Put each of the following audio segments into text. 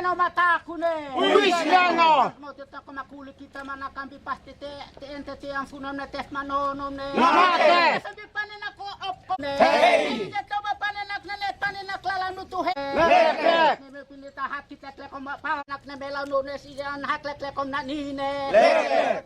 no mataku ne. Uwis na no. Mau kita ke makuli kita mana kambi pasti te ente yang punom na tes manono ne. Namate. Sabi panen ako opko ne. Hey. Kita coba panen nak ne panen nak lalu tu he. Lek. Ne pilih tahap kita klekom panak ne belau ne sian hak klekom na ni ne. Lek.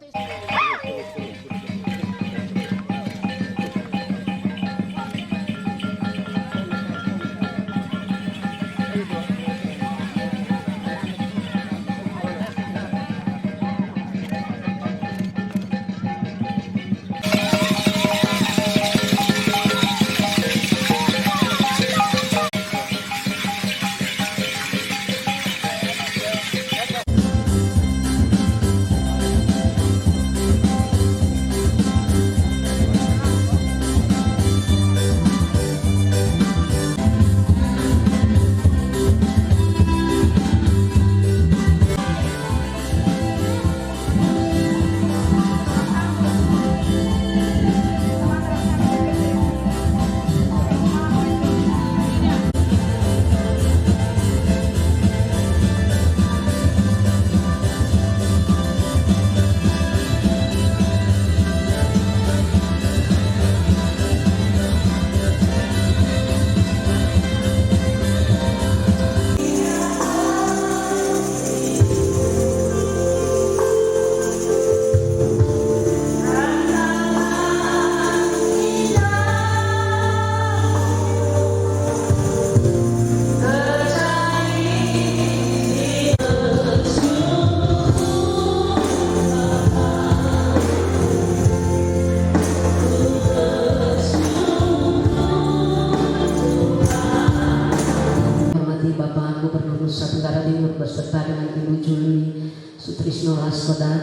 Bapak Gubernur Nusa Tenggara Timur beserta dengan Ibu Juli Sutrisno Raskodan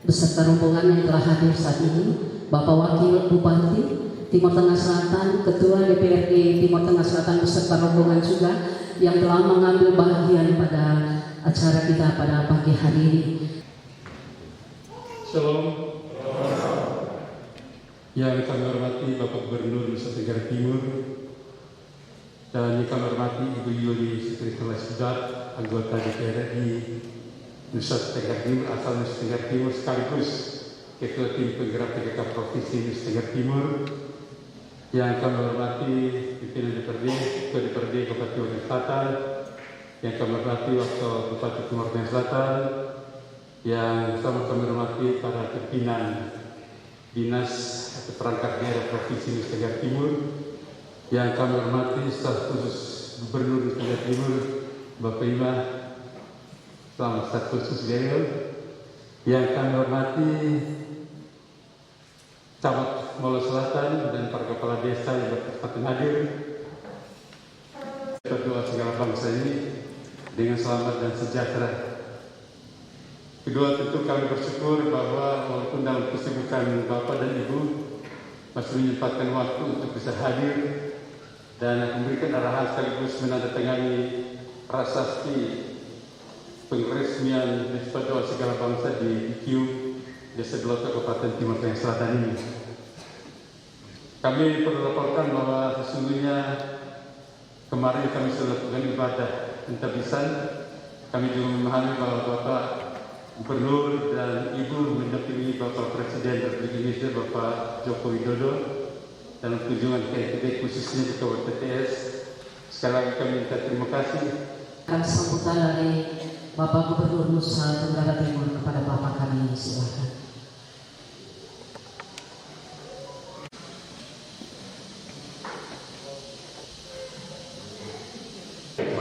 beserta rombongan yang telah hadir saat ini, Bapak Wakil Bupati Timur Tengah Selatan, Ketua DPRD Timur Tengah Selatan beserta rombongan juga yang telah mengambil bagian pada acara kita pada pagi hari ini. Shalom. Yang kami hormati Bapak Gubernur Nusa Tenggara Timur dan yang kami hormati Ibu Yuli Sutrisno Raskodan, anggota DPRD Nusa Tenggara Timur asal Nusa Tenggara Timur sekaligus Ketua Tim Penggerak PKK Provinsi Nusa Tenggara Timur. Yang kami hormati pimpinan DPRD, Ketua DPRD Kabupaten Timur Tengah Selatan, yang kami hormati Wakil Bupati Timur Tengah Selatan, yang sama kami hormati para pimpinan dinas atau perangkat daerah Provinsi Nusa Tenggara Timur, yang kami hormati staf khusus Gubernur Nusa Tenggara Timur Bapak Ima selama staf khusus beliau, yang kami hormati Camat Molo Selatan dan para kepala desa yang berkesempatan hadir. Berdoa segala bangsa ini dengan selamat dan sejahtera. Kedua, tentu kami bersyukur bahwa walaupun dalam kesibukan Bapak dan Ibu masih menyempatkan waktu untuk bisa hadir dan memberikan arahan sekaligus menandatangani prasasti pengresmian Nisbah Doa Segala Bangsa di IQ Desa Geloto Kabupaten Timur Tengah Selatan ini. Kami perlu laporkan bahwa sesungguhnya kemarin kami sudah lakukan ibadah pentabisan. Kami juga memahami bahwa Bapak Gubernur dan Ibu mendampingi Bapak Presiden Republik Indonesia Bapak Joko Widodo dalam kunjungan ke NTB khususnya di Kabupaten TS. Sekali lagi kami minta terima kasih. Sambutan dari Bapak Gubernur Nusa Tenggara Timur kepada Bapak kami, silakan.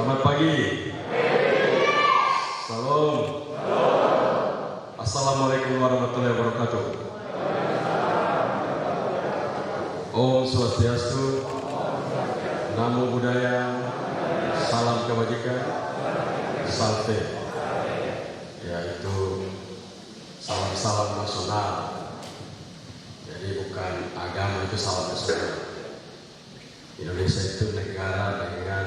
Selamat pagi. Salam. Assalamualaikum warahmatullahi wabarakatuh. Om Swastiastu, Namo Buddhaya, Salam Kebajikan, Salte. Yaitu salam-salam nasional. Jadi bukan agama, itu salam nasional. Indonesia itu negara dengan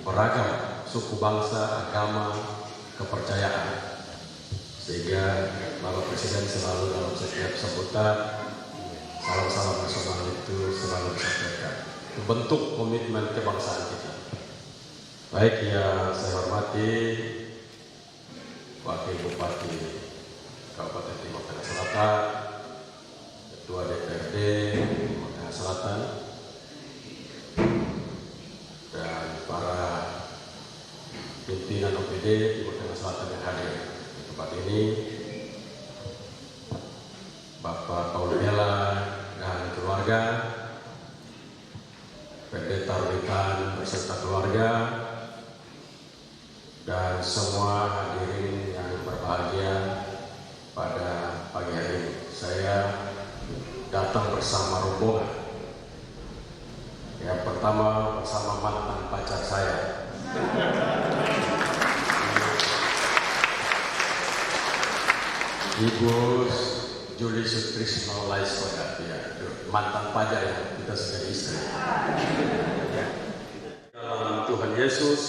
beragam suku bangsa, agama, kepercayaan. Sehingga Bapak Presiden selalu dalam setiap sambutan salam-salam nasional itu selalu disampaikan. Itu bentuk komitmen kebangsaan kita. Baik yang saya hormati Wakil Bupati Kabupaten Timur Tengah Selatan, Ketua DPRD Timur Tengah Selatan, dan para pimpinan OPD Timur Tengah Selatan yang hadir di tempat ini, Bapak Paul Bella dan keluarga, Pendeta Ruditan beserta keluarga, dan semua hadirin yang berbahagia pada pagi hari ini. Saya datang bersama rombongan. Yang pertama bersama mantan pacar saya. Ibu Juli Sutrisno Laiskodat, ya, mantan pacar ya, kita sebagai istri. Dalam Tuhan Yesus,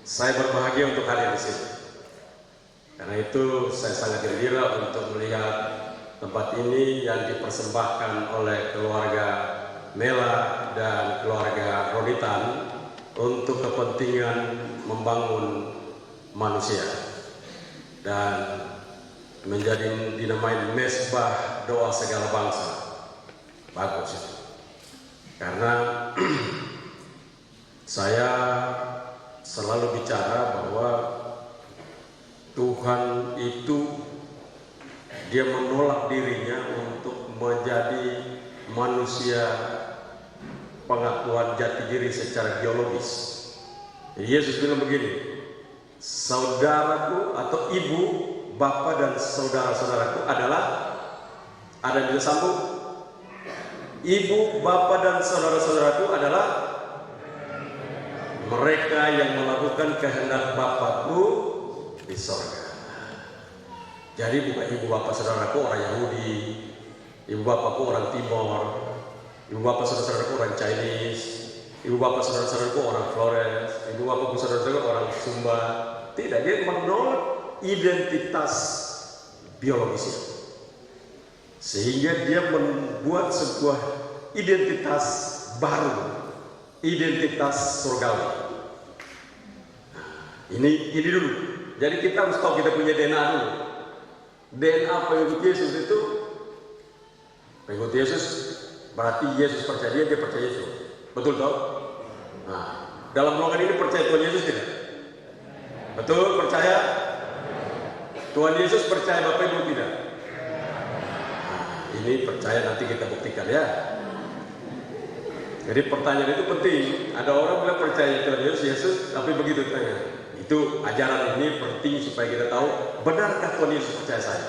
saya berbahagia untuk hadir di sini. Karena itu saya sangat gembira untuk melihat tempat ini yang dipersembahkan oleh keluarga Mela dan keluarga Roditan untuk kepentingan membangun manusia dan menjadi dinamai mesbah doa segala bangsa. Bagus itu. Karena saya selalu bicara bahwa Tuhan itu dia menolak dirinya untuk menjadi manusia pengakuan jati diri secara biologis. Yesus bilang begini, saudaraku atau ibu, bapak dan saudara-saudaraku adalah, ada yang bisa sambung? Ibu, bapak dan saudara-saudaraku adalah mereka yang melakukan kehendak Bapakku di sorga. Jadi bukan ibu bapak saudaraku orang Yahudi, ibu bapakku orang Timor, ibu bapak saudara-saudaraku orang Chinese, ibu bapak saudara-saudaraku orang Flores, ibu bapakku saudara-saudaraku orang Sumba. Tidak, dia menolak identitas biologisnya, sehingga dia membuat sebuah identitas baru, identitas surgawi. Ini dulu. Jadi kita harus tahu kita punya DNA dulu. DNA pengikut Yesus itu, pengikut Yesus berarti Yesus percaya dia percaya Yesus. Betul toh? Nah, dalam golongan ini percaya Tuhan Yesus tidak? Betul, percaya? Tuhan Yesus percaya Bapak Ibu tidak? Nah, ini percaya, nanti kita buktikan ya. Jadi pertanyaan itu penting. Ada orang bilang percaya Tuhan Yesus, tapi begitu tanya. Itu ajaran ini penting supaya kita tahu benarkah Tuhan Yesus percaya saya.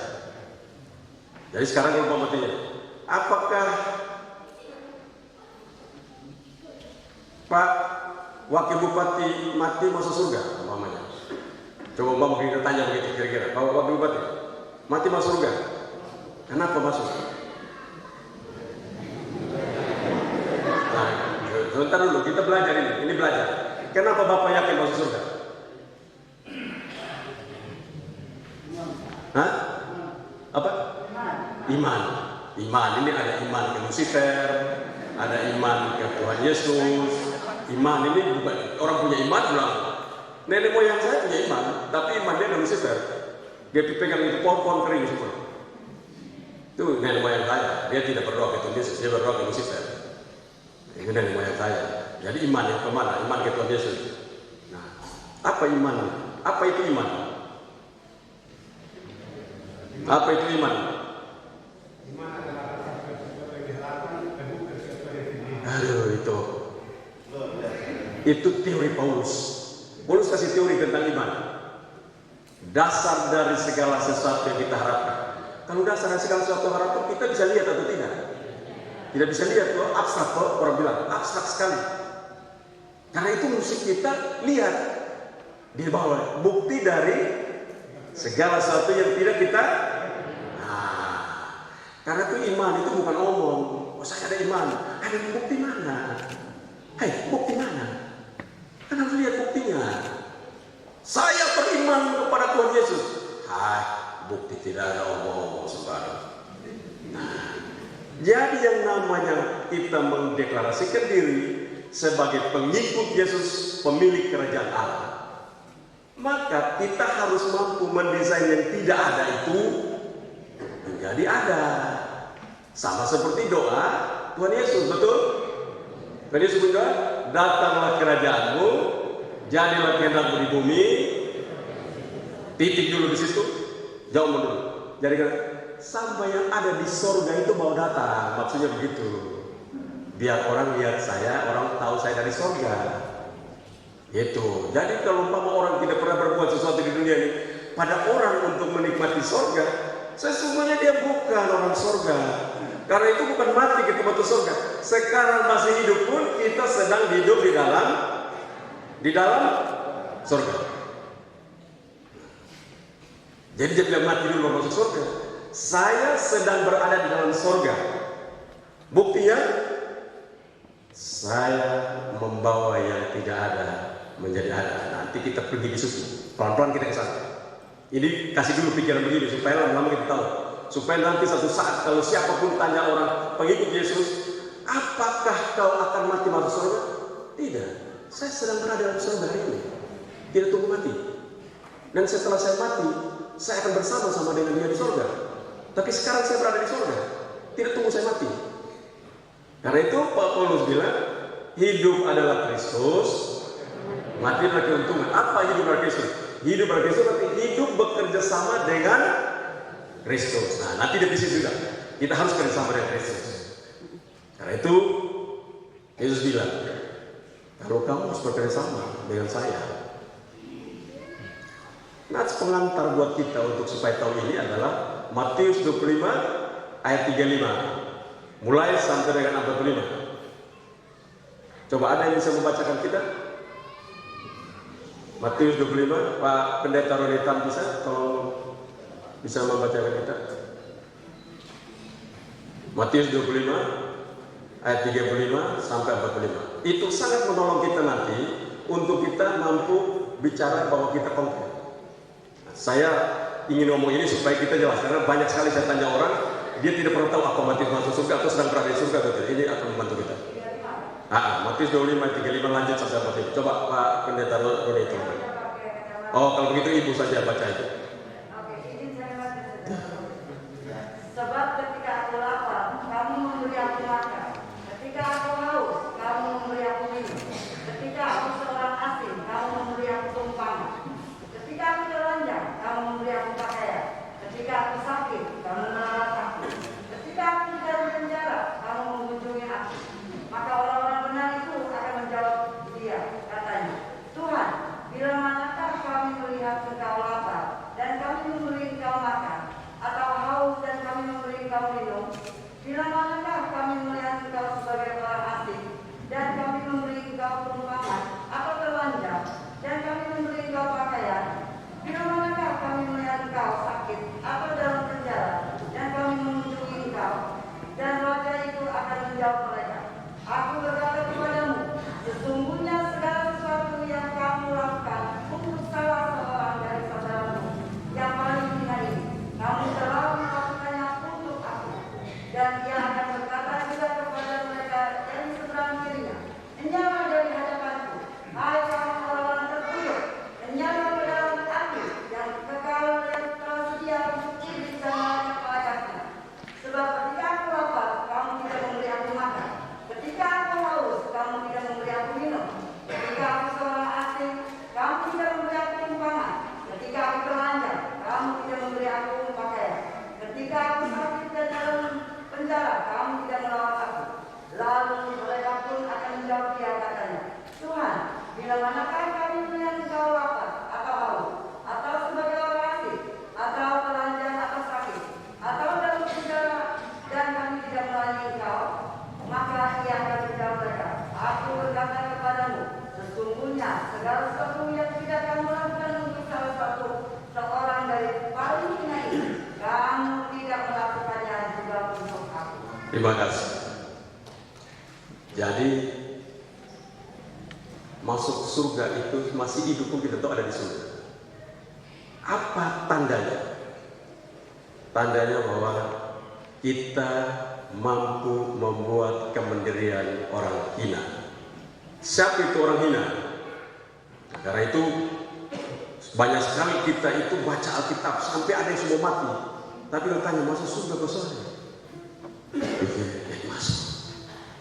Jadi sekarang kalau mau bertanya, apakah Pak Wakil Bupati mati masuk surga? Umpamanya. Coba Mbak kita tanya begitu kira-kira. Pak Wakil Bupati mati masuk surga, kenapa masuk? Nah, sebentar dulu, kita belajar ini belajar. Kenapa Bapak yakin masuk surga? Hah? Apa? Iman. Ini ada iman ke Lucifer, ada iman ke Tuhan Yesus. Iman ini bukan orang punya iman bilang. Nenek moyang saya punya iman, tapi iman dia ke Lucifer. Dia pegang itu pohon-pohon kering semua. Itu nenek moyang saya. Dia tidak berdoa ke Tuhan Yesus, dia berdoa ke Lucifer. Ini nenek moyang saya. Jadi iman yang kemana? Iman ke Tuhan Yesus. Nah, apa iman? Apa itu iman? Apa itu iman? Iman adalah sesuatu yang diharapkan dan bukan sesuatu yang diinginkan. Aduh, itu teori Paulus. Paulus kasih teori tentang iman. Dasar dari segala sesuatu yang kita harapkan. Kalau dasar dari segala sesuatu harapkan, kita bisa lihat atau tidak? Tidak bisa lihat, loh, abstrak kok orang bilang, abstrak sekali. Karena itu musik kita lihat di bawah bukti dari segala sesuatu yang tidak kita. Karena itu iman itu bukan omong. Oh saya ada iman, ada bukti mana? Hei, bukti mana? Kan harus lihat buktinya. Saya beriman kepada Tuhan Yesus. Hai, bukti tidak ada omong-omong sembarang. Nah, jadi yang namanya kita mendeklarasikan diri sebagai pengikut Yesus, pemilik kerajaan Allah. Maka kita harus mampu mendesain yang tidak ada itu menjadi ada. Sama seperti doa Tuhan Yesus, betul? Tuhan Yesus berdoa, datanglah kerajaanmu, jadilah kehendakmu di bumi. Titik dulu di situ, jauh dulu. Jadi sampai yang ada di sorga itu mau datang, maksudnya begitu. Biar orang lihat saya, orang tahu saya dari sorga. Itu. Jadi kalau umpama orang tidak pernah berbuat sesuatu di dunia ini, pada orang untuk menikmati sorga, sesungguhnya dia bukan orang sorga. Karena itu bukan mati kita masuk sorga. Sekarang masih hidup pun kita sedang hidup di dalam sorga. Jadi dia bilang mati dulu masuk sorga. Saya sedang berada di dalam sorga. Buktinya, saya membawa yang tidak ada menjadi ada. Nanti kita pergi di situ. Pelan-pelan kita ke sana. Ini kasih dulu pikiran begini supaya lama-lama kita tahu. Supaya nanti satu saat kalau siapapun tanya orang pengikut Yesus, apakah kau akan mati masuk surga? Tidak. Saya sedang berada dalam surga hari ini. Tidak tunggu mati. Dan setelah saya mati, saya akan bersama-sama dengan dia di surga. Tapi sekarang saya berada di surga. Tidak tunggu saya mati. Karena itu Pak Paulus bilang, hidup adalah Kristus, mati adalah keuntungan. Apa hidup adalah Kristus? Hidup adalah Kristus, nanti hidup bekerja sama dengan Kristus. Nah, nanti di sini juga kita harus bekerja sama dengan Kristus. Karena itu Yesus bilang, kalau kamu harus bekerja sama dengan saya. Nah, pengantar buat kita untuk supaya tahu ini adalah Matius 25 ayat 35. Mulai sampai dengan 45. Coba ada yang bisa membacakan kita? Matius 25, Pak Pendeta Ronitan bisa? Tolong bisa membacakan kita. Matius 25 ayat 35 sampai 45. Itu sangat menolong kita nanti untuk kita mampu bicara bahwa kita konkret. Nah, saya ingin ngomong ini supaya kita jelas, karena banyak sekali saya tanya orang, dia tidak pernah tahu apa Matius masuk surga atau sedang berada di surga atau tidak. Ini akan membantu kita. Matius 25 ayat 35 lanjut sampai 45. Coba Pak Pendeta Roni itu. Oh, kalau begitu Ibu saja baca itu. Sebab ketika aku lapar, kamu memberi aku makan. Ketika aku haus, kamu memberi aku minum. Ketika aku seorang asing, kamu memberi aku tumpangan. Ketika aku telanjang, kamu memberi aku pakaian. Ketika aku sakit, kamu merawat aku. Ketika aku di dalam penjara, kamu mengunjungi aku. Maka orang-orang benar itu akan menjawab dia, katanya, Tuhan, bila manakah kami melihat engkau lapar dan kami memberi engkau makan, atau haus dan kami memberi engkau minum? Bila manakah kami melihat engkau sebagai orang asing dan kami memberi engkau tumpangan atau telanjang dan kami memberi engkau pakaian? Bila manakah kami melihat engkau sakit atau dalam penjara dan kami mengunjungi engkau? Dan raja itu akan menjawab mereka, aku berkata kepadamu, sesungguhnya segala sesuatu yang kamu lakukan untuk salah seorang dari saudaramu yang paling hina ini, kamu telah melakukannya untuk aku. Dan ia akan berkata juga kepada mereka yang di seberang kirinya, enyahlah dari hadapanku, hai kamu orang-orang terkutuk, enyahlah ke dalam api yang kekal yang telah sedia untuk iblis dan malaikat-malaikatnya. Sebab ketika aku lapar, kamu tidak memberi aku makan. Ketika aku haus, kamu tidak memberi aku minum. Ketika aku seorang asing, kamu tidak memberi aku tumpangan. Ketika aku telanjang, kamu tidak memberi aku pakaian. Ketika aku sakit dan dalam penjara, kamu tidak merawat aku. Lalu mereka pun akan menjawab dia, katanya, Tuhan, bila manakah kami melihat engkau lapar atau haus, atau sebagai orang asing, atau telanjang atau sakit, atau dalam penjara, dan kami tidak melayani engkau? Maka ia akan menjawab mereka, aku berkata kepadamu, sesungguhnya segala sesuatu yang tidak kamu lakukan untuk salah satu seorang dari paling hina ini, kamu tidak melakukannya juga untuk aku. Terima kasih. Jadi masuk surga itu masih hidup pun kita tahu ada di surga. Apa tandanya? Tandanya bahwa kita mampu membuat kemandirian orang hina. siapa itu orang hina? Karena itu banyak sekali kita itu baca Alkitab sampai ada yang sudah mati, tapi kalau tanya masuk surga ke sana, masuk.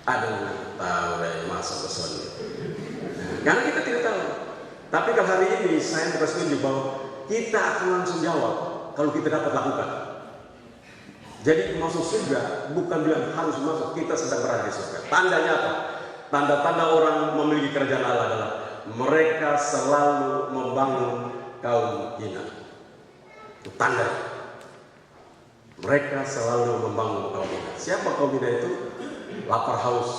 Ada yang tahu yang masuk ke sana. Karena kita tidak tahu. Tapi kalau hari ini saya bersetuju bahwa kita akan langsung jawab kalau kita dapat lakukan. Jadi masuk surga bukan bilang harus masuk, kita sedang berada di surga. Tandanya apa? Tanda-tanda orang memiliki kerajaan Allah adalah mereka selalu membangun kaum hina. Itu tanda. Mereka selalu membangun kaum hina. Siapa kaum hina itu? Lapar haus.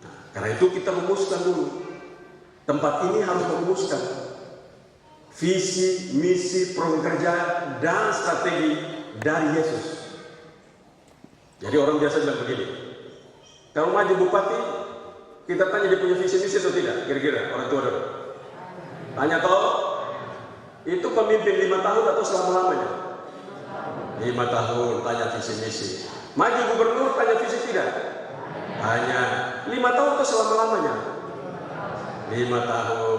Nah, karena itu kita rumuskan dulu. Tempat ini harus merumuskan visi, misi, program kerja, dan strategi dari Yesus. Jadi orang biasa bilang begini, kalau maju bupati, kita tanya dia punya visi misi atau tidak? Kira-kira orang tua dulu. Tanya toh, itu pemimpin 5 tahun atau selama-lamanya? 5 tahun, tanya visi misi. Maju gubernur, tanya visi tidak? Tanya. 5 tahun atau selama-lamanya? 5 tahun.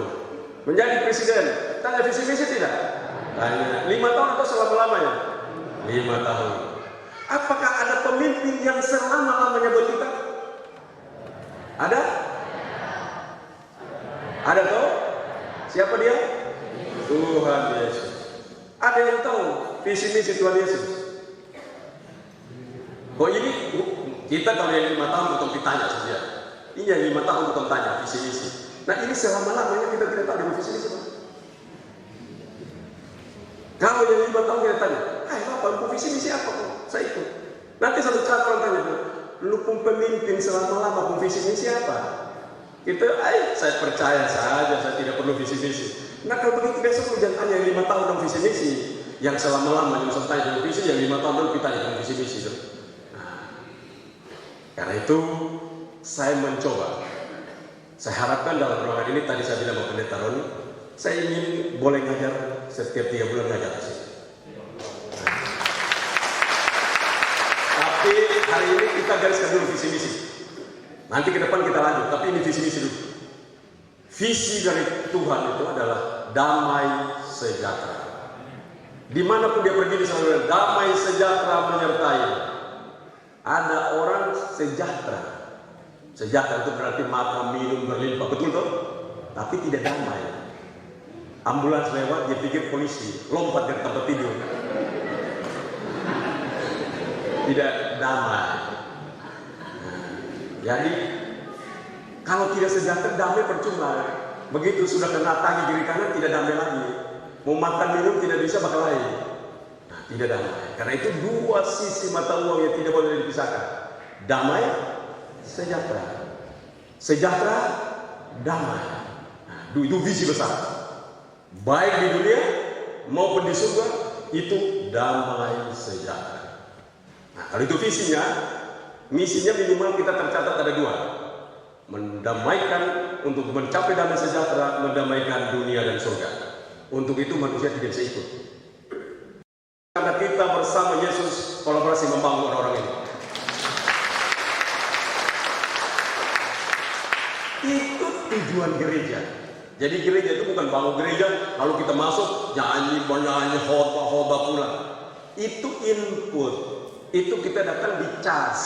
Menjadi presiden, tanya visi misi tidak? Tanya. 5 tahun atau selama-lamanya? 5 tahun. Apakah ada pemimpin yang selama-lamanya buat kita? Ada? Ada toh? Siapa dia? Tuhan Yesus. Ada yang tahu visi misi Tuhan Yesus? Oh ini kita kalau yang 5 tahun betul ditanya saja. Ini yang 5 tahun betul tanya visi misi. Nah ini selama-lamanya kita tidak tahu dengan visi misi. Kalau yang 5 tahun kita tanya, hai Bapak, visi misi apa kok? Saya ikut. Nanti satu saat orang tanya, lu pun pemimpin selama-lama, pun visi misi apa? Kita, saya percaya saja, saya tidak perlu visi misi. Nah kalau begitu besok jangan tanya yang 5 tahun dong visi misi, yang selama-lama yang sertai dengan visi, yang 5 tahun dong kita dengan visi misi. Nah, karena itu saya mencoba. Saya harapkan dalam ruangan ini tadi saya bilang sama Pendeta Roni, saya ingin boleh ngajar setiap 3 bulan ngajar di sini. Tapi hari ini kita gariskan dulu visi misi. Nanti ke depan kita lanjut, tapi ini visi misi dulu. Visi dari Tuhan itu adalah damai sejahtera. Dimanapun dia pergi di sana, damai sejahtera menyertai. Ada orang sejahtera. Sejahtera itu berarti makan, minum, berlimpah, betul toh? Tapi tidak damai. Ambulans lewat, dia pikir polisi, lompat dari tempat tidur. Tidak damai. Jadi kalau tidak sejahtera, damai percuma. Begitu sudah kena tanggi kiri kanan, tidak damai lagi. Mau makan minum tidak bisa bakal lain. Nah, tidak damai. Karena itu 2 sisi mata uang yang tidak boleh dipisahkan. Damai, sejahtera. Sejahtera, damai. Nah, itu visi besar. Baik di dunia maupun di surga itu damai sejahtera. Nah, kalau itu visinya, misinya minimal kita tercatat ada 2. Mendamaikan, untuk mencapai damai sejahtera, mendamaikan dunia dan surga. Untuk itu manusia tidak bisa ikut. Karena kita bersama Yesus kolaborasi membangun orang-orang ini. Itu tujuan gereja. Jadi gereja itu bukan bangun gereja lalu kita masuk nyanyi khotbah pulang. Itu input. Itu kita datang di charge.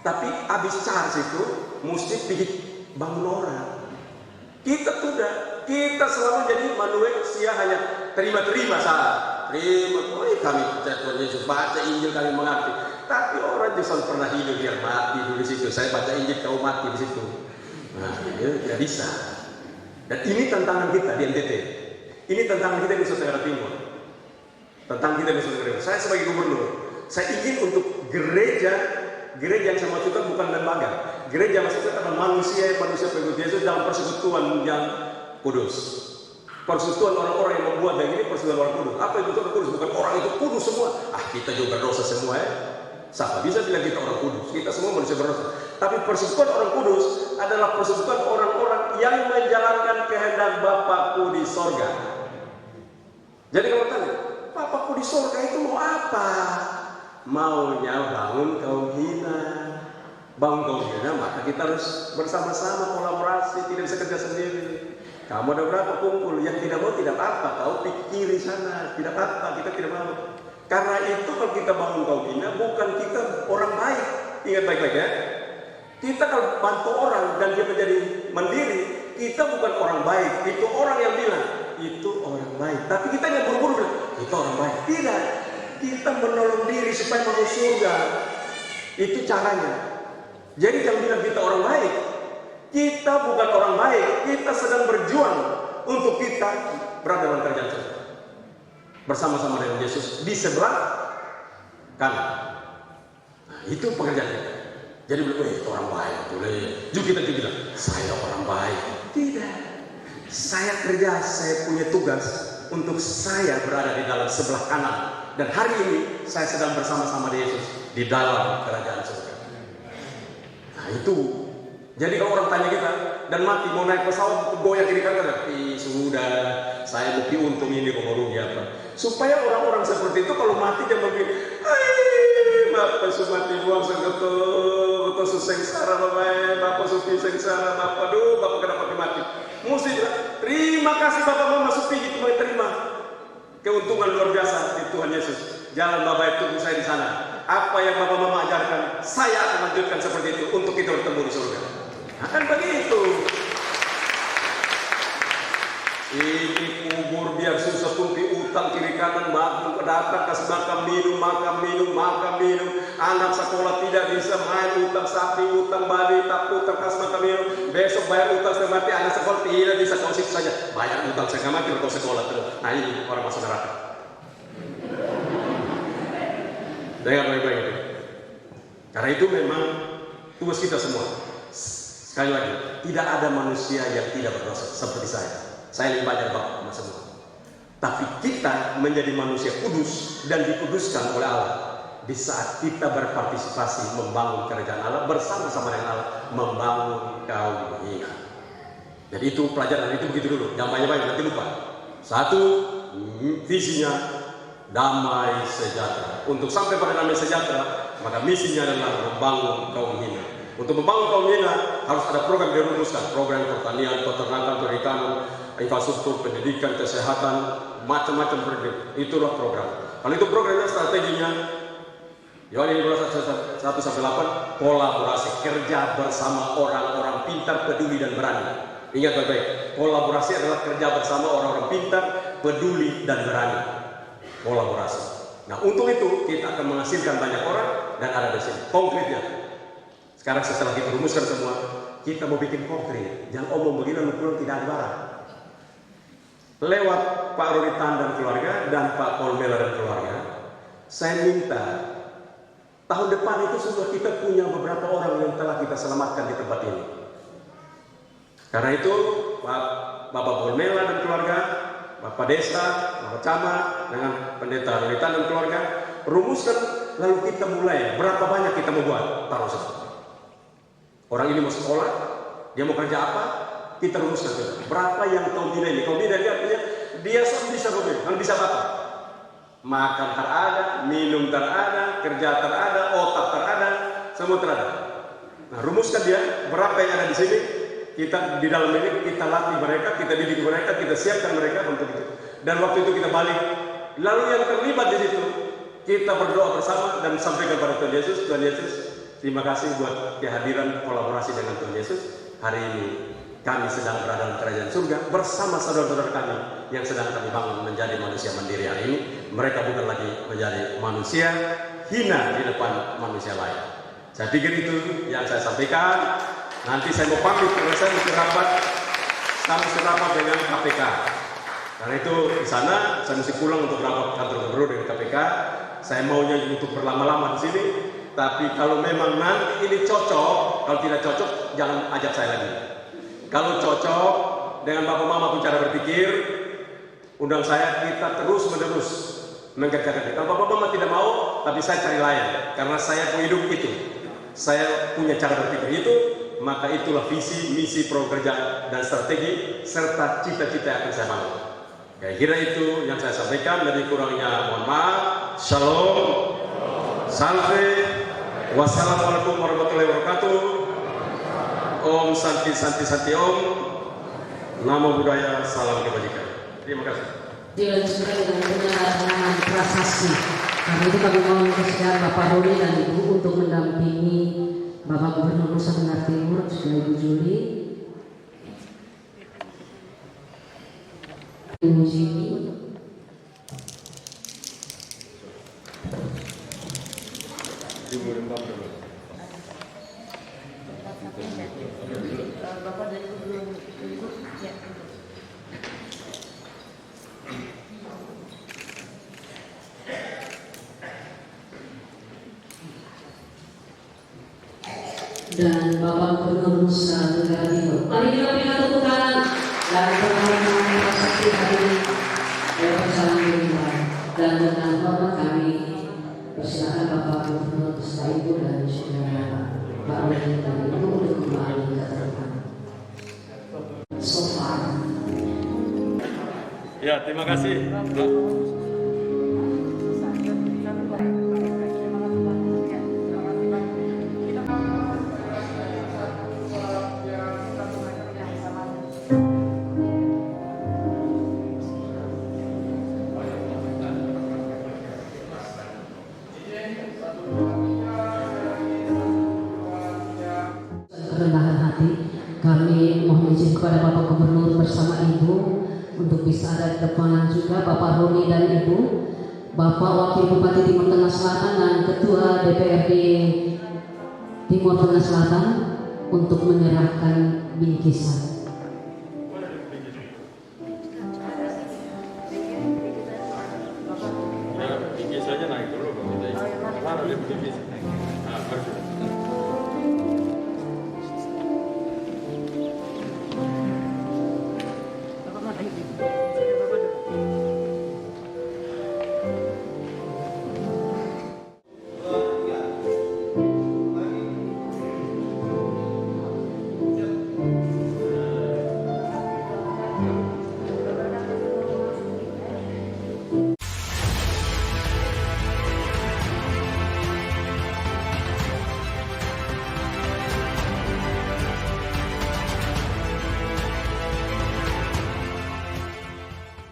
Tapi habis charge itu mesti pergi bangun orang. Kita tidak, kita selalu jadi manusia hanya terima saja. Terima, kami percaya Tuhan Yesus, baca Injil kami mengerti. Tapi orang justru pernah hidup biar mati dulu di situ. Saya baca Injil kau mati di situ. Nah, itu tidak bisa. Dan ini tantangan kita di NTT. Ini tantangan kita di Nusa Tenggara Timur. Tantangan kita di Nusa Tenggara Timur. Saya sebagai gubernur, saya ingin untuk gereja yang saya maksudkan bukan lembaga. Gereja maksudnya adalah manusia pengikut Yesus dalam persekutuan yang kudus. Persekutuan orang-orang yang membuat yang ini persekutuan orang kudus. Apa itu orang kudus? Bukan orang itu kudus semua. Kita juga berdosa semua ya. Siapa bisa bilang kita orang kudus? Kita semua manusia berdosa. Tapi persekutuan orang kudus adalah persekutuan orang-orang yang menjalankan kehendak Bapakku di sorga. Jadi kalau tanya, Bapakku di sorga itu mau apa? Maunya bangun kaum hina. bangun kaum hina, maka kita harus bersama-sama kolaborasi, tidak bisa kerja sendiri. Kamu ada berapa kumpul, yang tidak mau tidak apa, kau pikiri sana, tidak apa, kita tidak mau. Karena itu kalau kita bangun kaum hina, bukan kita orang baik. Ingat baik-baik ya. Kita kalau bantu orang dan dia menjadi mandiri, kita bukan orang baik. Itu orang yang bilang, itu orang baik. Tapi kita yang buru-buru bilang, itu orang baik. Tidak. Kita menolong diri supaya masuk surga. Itu caranya. Jadi jangan bilang kita orang baik. Kita bukan orang baik. Kita sedang berjuang untuk kita berada dalam kerajaan surga. Bersama-sama dengan Yesus di sebelah kanan. Nah, itu pekerjaan kita. Jadi bilang, itu orang baik. Juga kita juga bilang, saya orang baik. Tidak. Saya kerja, saya punya tugas untuk saya berada di dalam sebelah kanan. Dan hari ini saya sedang bersama-sama dengan Yesus di dalam kerajaan surga. Nah itu. Jadi kalau orang tanya kita dan mati mau naik pesawat goyang kiri kanan, sudah saya bukti untung ini kok rugi apa. Supaya orang-orang seperti itu kalau mati dia begini, Bapak sumati buang segetul, betul sengsara Bapak supi sengsara Bapak, Bapak kenapa mati? Mesti terima kasih Bapak Mama supi gitu terima. Keuntungan luar biasa di Tuhan Yesus. Jalan Bapak itu saya di sana. Apa yang Bapak Mama ajarkan, saya akan lanjutkan seperti itu untuk kita bertemu di surga. Akan begitu. Ini kubur biar susah pun utang kiri kanan makan datang kasih makan minum. Anak sekolah tidak bisa main utang sapi, utang babi, tak utang kasih makan minum. Besok bayar utang setengah mati, anak sekolah tidak bisa kau situ saja. Bayar utang setengah mati kau sekolah terus. Nah ini orang masuk neraka. Dengar baik-baik. Karena itu memang tugas kita semua. Sekali lagi, tidak ada manusia yang tidak berdosa seperti saya. Saya lebih banyak Bapak semua. Tapi kita menjadi manusia kudus dan dikuduskan oleh Allah di saat kita berpartisipasi membangun kerajaan Allah bersama-sama dengan Allah membangun kaum hina. Jadi itu pelajaran itu begitu dulu. Jangan banyak-banyak nanti lupa. Satu, visinya damai sejahtera. Untuk sampai pada damai sejahtera, maka misinya adalah membangun kaum hina. Untuk membangun kaum hina harus ada program yang dirumuskan, program pertanian, peternakan, perikanan, infrastruktur, pendidikan, kesehatan, macam-macam program. Itulah program. Kalau itu programnya, strateginya, Yohanes 1-8, kolaborasi, kerja bersama orang-orang pintar, peduli dan berani. Ingat baik-baik, kolaborasi adalah kerja bersama orang-orang pintar, peduli dan berani. Kolaborasi. Nah untuk itu kita akan menghasilkan banyak orang dan ada di sini. Konkretnya, sekarang setelah kita rumuskan semua, kita mau bikin konkret. Jangan omong begini lalu pulang tidak ada barang. Lewat Pak Roritan dan keluarga dan Pak Kolmela dan keluarga, saya minta tahun depan itu sudah kita punya beberapa orang yang telah kita selamatkan di tempat ini. Karena itu Bapak Kolmela dan keluarga, Bapak Desa, Bapak Camat dengan Pendeta Roritan dan keluarga, rumuskan lalu kita mulai berapa banyak kita mau buat taruh seperti. Orang ini mau sekolah, dia mau kerja apa? Kita rumuskan juga. Berapa yang kau bina ini? Kau bina dia artinya dia bisa mobil, kan bisa apa? Makan terada, minum terada, kerja terada, otak terada, semua terada. Nah, rumuskan dia berapa yang ada di sini. Kita di dalam ini kita latih mereka, kita didik mereka, kita siapkan mereka untuk itu. Dan waktu itu kita balik. Lalu yang terlibat di situ kita berdoa bersama dan sampaikan kepada Tuhan Yesus. Tuhan Yesus, terima kasih buat kehadiran kolaborasi dengan Tuhan Yesus hari ini. Kami sedang berada dalam kerajaan surga bersama saudara-saudara kami yang sedang kami bangun menjadi manusia mandiri hari ini. Mereka bukan lagi menjadi manusia hina di depan manusia lain. Saya pikir itu yang saya sampaikan. Nanti saya mau pamit karena saya mesti rapat dengan KPK. Karena itu di sana saya mesti pulang untuk rapat kantor gubernur dengan KPK. Saya maunya untuk berlama-lama di sini. Tapi kalau memang nanti ini cocok, kalau tidak cocok jangan ajak saya lagi. Kalau cocok dengan Bapak Mama pun cara berpikir, undang saya, kita terus-menerus mengerjakan. Kalau Bapak Mama tidak mau, tapi saya cari lain. Karena saya punya hidup itu. Saya punya cara berpikir itu, maka itulah visi, misi, program kerja, dan strategi, serta cita-cita yang akan saya bangun. Kira-kira itu yang saya sampaikan, lebih kurangnya mohon maaf. Shalom. Salve. Wassalamualaikum warahmatullahi wabarakatuh. Om Santi Santi Santi Om. Namo Buddhaya, salam kebajikan. Terima kasih. Dilanjutkan dengan penyerahan prasasti. Kami itu kami mohon kesediaan Bapak Roni dan Ibu untuk mendampingi Bapak Gubernur Nusa Tenggara Timur juga Ibu Juli, Ibu Jimmy, Bapak dari Gubernur ya. dan Bapak Gubernur Nusa Tenggara Timur. Mari kita berikan tepuk tangan dan penghormatan prasasti hari ini. Salam berlimpah dan dengan hormat kami persilakan Bapak Gubernur beserta Ibu dan saudara Pak Roni dan Ibu untuk kembali ke tempat. So far. Ya, terima kasih. Kerendahan hati kami mohon izin kepada Bapak Gubernur bersama Ibu untuk bisa ada di depan juga Bapak Roni dan Ibu, Bapak Wakil Bupati Timur Tengah Selatan dan Ketua DPRD Timur Tengah Selatan untuk menyerahkan bingkisan.